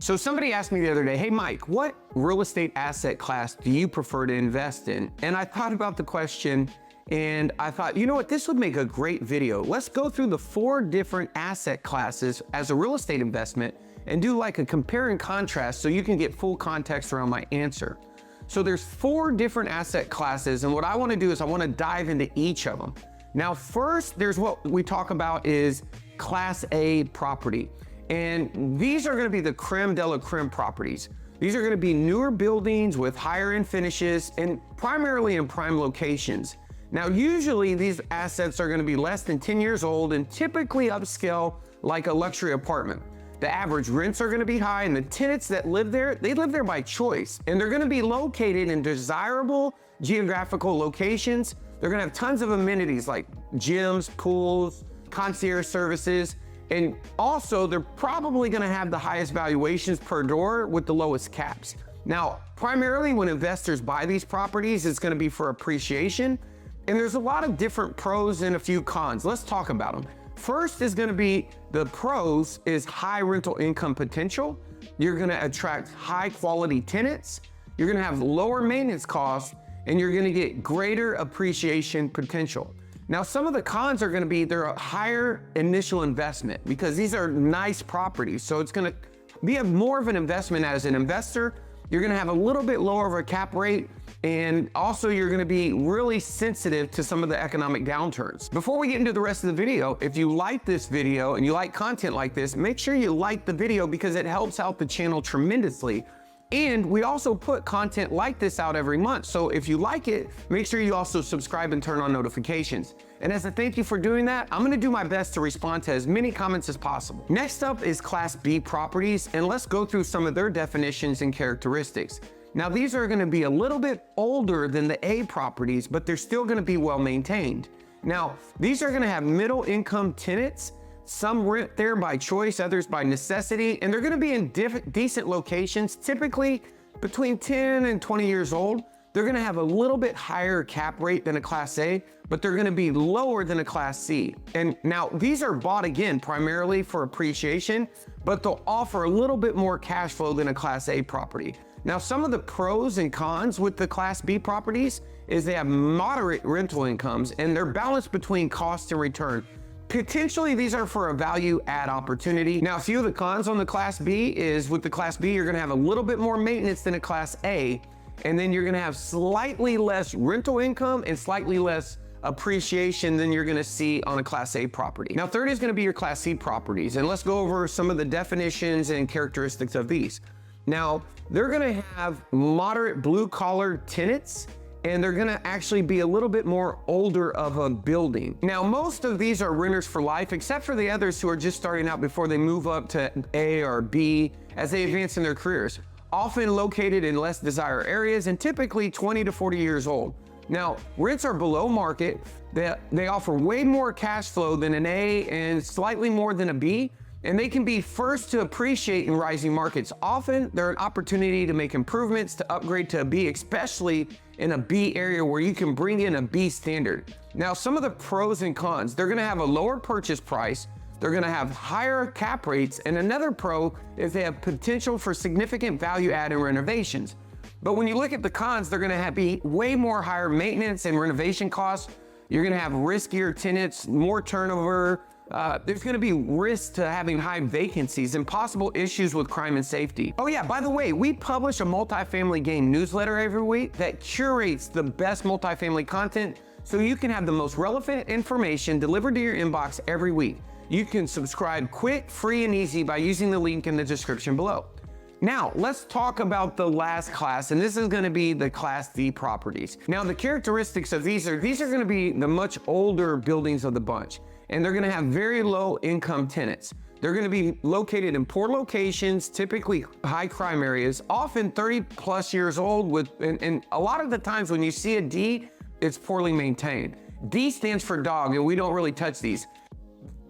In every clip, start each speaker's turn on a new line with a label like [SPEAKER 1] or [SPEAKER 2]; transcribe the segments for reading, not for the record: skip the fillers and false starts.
[SPEAKER 1] So somebody asked me the other day, hey Mike, what real estate asset class do you prefer to invest in? And I thought about the question and I thought, you know what, this would make a great video. Let's go through the 4 different asset classes as a real estate investment and do like a compare and contrast so you can get full context around my answer. So there's 4 different asset classes, and what I want to do is I want to dive into each of them. Now first, there's what we talk about is Class A property. And these are going to be the creme de la creme properties. These are going to be newer buildings with higher end finishes and primarily in prime locations. Now, usually these assets are going to be less than 10 years old and typically upscale like a luxury apartment. The average rents are going to be high, and the tenants that live there, they live there by choice. And they're going to be located in desirable geographical locations. They're going to have tons of amenities like gyms, pools, concierge services. And also, they're probably going to have the highest valuations per door with the lowest caps. Now, primarily when investors buy these properties, it's going to be for appreciation. And there's a lot of different pros and a few cons. Let's talk about them. First is going to be the pros is high rental income potential. You're going to attract high quality tenants. You're going to have lower maintenance costs, and you're going to get greater appreciation potential. Now, some of the cons are going to be they're a higher initial investment because these are nice properties. So it's going to be more of an investment as an investor. You're going to have a little bit lower of a cap rate, and also you're going to be really sensitive to some of the economic downturns. Before we get into the rest of the video, if you like this video and you like content like this, make sure you like the video because it helps out the channel tremendously. And we also put content like this out every month. So if you like it, make sure you also subscribe and turn on notifications. And as a thank you for doing that, I'm gonna do my best to respond to as many comments as possible. Next up is Class B properties, and let's go through some of their definitions and characteristics. Now, these are gonna be a little bit older than the A properties, but they're still gonna be well maintained. Now, these are gonna have middle income tenants. Some rent there by choice, others by necessity, and they're gonna be in decent locations, typically between 10 and 20 years old. They're gonna have a little bit higher cap rate than a Class A, but they're gonna be lower than a Class C. And now these are bought again primarily for appreciation, but they'll offer a little bit more cash flow than a Class A property. Now, some of the pros and cons with the Class B properties is they have moderate rental incomes and they're balanced between cost and return. Potentially, these are for a value add opportunity. Now, a few of the cons on the Class B is with the Class B, you're gonna have a little bit more maintenance than a Class A, and then you're gonna have slightly less rental income and slightly less appreciation than you're gonna see on a Class A property. Now, third is gonna be your Class C properties, and let's go over some of the definitions and characteristics of these. Now, they're gonna have moderate blue collar tenants, and they're gonna actually be a little bit more older of a building. Now, most of these are renters for life, except for the others who are just starting out before they move up to A or B as they advance in their careers. Often located in less desired areas and typically 20 to 40 years old. Now, rents are below market. They offer way more cash flow than an A and slightly more than a B. And they can be first to appreciate in rising markets. Often, they're an opportunity to make improvements to upgrade to a B, especially in a B area where you can bring in a B standard. Now, some of the pros and cons, they're gonna have a lower purchase price, they're gonna have higher cap rates, and another pro is they have potential for significant value add and renovations. But when you look at the cons, they're gonna be way more higher maintenance and renovation costs. You're gonna have riskier tenants, more turnover. There's gonna be risks to having high vacancies and possible issues with crime and safety. Oh yeah, by the way, we publish a multifamily game newsletter every week that curates the best multifamily content so you can have the most relevant information delivered to your inbox every week. You can subscribe quick, free, and easy by using the link in the description below. Now, let's talk about the last class, and this is gonna be the Class D properties. Now, the characteristics of these are gonna be the much older buildings of the bunch, and they're gonna have very low income tenants. They're gonna be located in poor locations, typically high crime areas, often 30 plus years old and a lot of the times when you see a D, it's poorly maintained. D stands for dog, and we don't really touch these.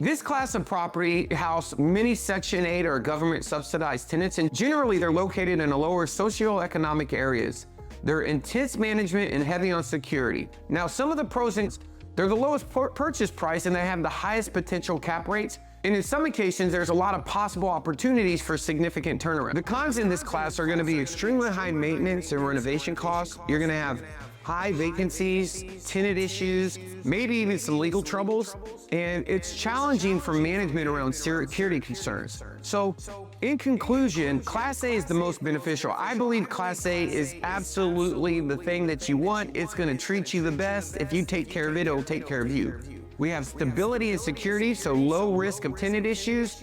[SPEAKER 1] This class of property house many Section 8 or government subsidized tenants, and generally they're located in lower socioeconomic areas. They're intense management and heavy on security. Now, some of the pros and they're the lowest purchase price and they have the highest potential cap rates, And in some occasions, there's a lot of possible opportunities for significant turnaround. The cons in this class are going to be extremely high maintenance and renovation costs. You're going to have high vacancies, tenant issues, maybe even some legal troubles, and it's challenging for management around security concerns. So, in conclusion, Class A is the most beneficial. I believe Class A is absolutely the thing that you want. It's going to treat you the best. If you take care of it, it'll take care of you. We have stability and security, so low risk of tenant issues.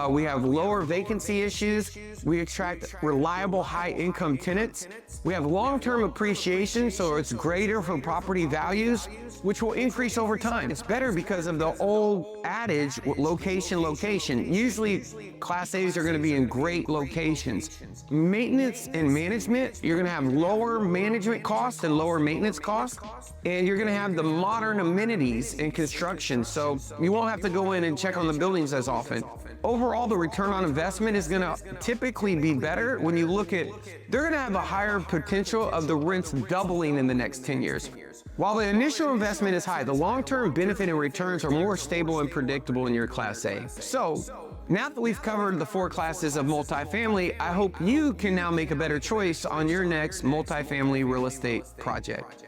[SPEAKER 1] We have lower vacancy issues. We attract reliable high income tenants. We have long-term appreciation, so it's greater for property values, which will increase over time. It's better because of the old adage, location, location. Usually Class A's are gonna be in great locations. Maintenance and management, you're gonna have lower management costs and lower maintenance costs, and you're gonna have the modern amenities in construction, so you won't have to go in and check on the buildings as often. Overall, the return on investment is gonna typically be better when you look at, they're gonna have a higher potential of the rents doubling in the next 10 years. While the initial investment is high, the long-term benefit and returns are more stable and predictable in your Class A. So, now that we've covered the 4 classes of multifamily, I hope you can now make a better choice on your next multifamily real estate project.